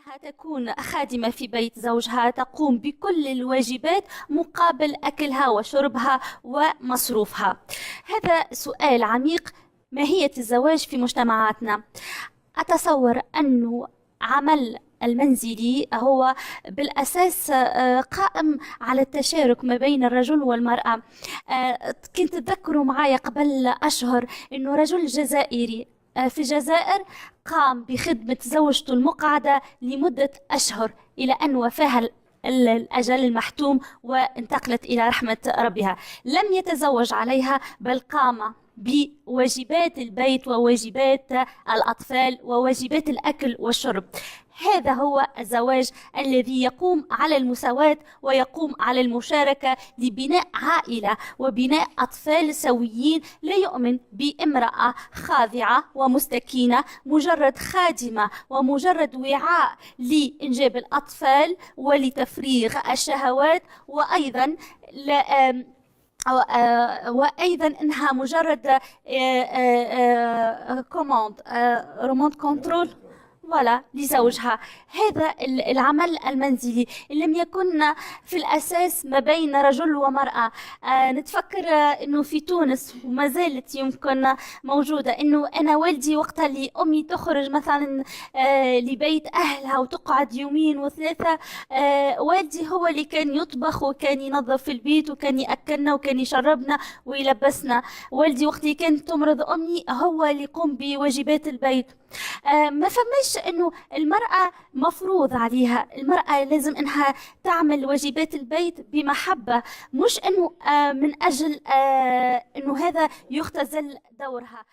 أنها تكون خادمة في بيت زوجها، تقوم بكل الواجبات مقابل أكلها وشربها ومصروفها. هذا سؤال عميق: ماهية الزواج في مجتمعاتنا؟ أتصور أنه عمل المنزلي هو بالأساس قائم على التشارك ما بين الرجل والمرأة. كنت تذكروا معايا قبل أشهر أنه رجل جزائري في الجزائر قام بخدمة زوجته المقعدة لمدة أشهر إلى أن وفاها الأجل المحتوم وانتقلت إلى رحمة ربها. لم يتزوج عليها، بل قام بواجبات البيت وواجبات الأطفال وواجبات الأكل والشرب. هذا هو الزواج الذي يقوم على المساواة ويقوم على المشاركة لبناء عائلة وبناء أطفال سويين. لا يؤمن بامرأة خاضعة ومستكينة مجرد خادمة ومجرد وعاء لإنجاب الأطفال ولتفريغ الشهوات، وأيضا إنها مجرد كوموند روموت كنترول ولا لزوجها. هذا العمل المنزلي لم يكن في الأساس ما بين رجل ومرأة. نتفكر أنه في تونس وما زالت يمكن موجودة، أنه أنا والدي وقتها اللي أمي تخرج مثلا لبيت أهلها وتقعد يومين وثلاثة، والدي هو اللي كان يطبخ وكان ينظف البيت وكان يأكلنا وكان يشربنا ويلبسنا. والدي وقت اللي كانت تمرض أمي هو اللي يقوم بواجبات البيت. ما فماش انه المرأة مفروض عليها، المرأة لازم انها تعمل واجبات البيت بمحبة، مش انه من اجل انه هذا يختزل دورها.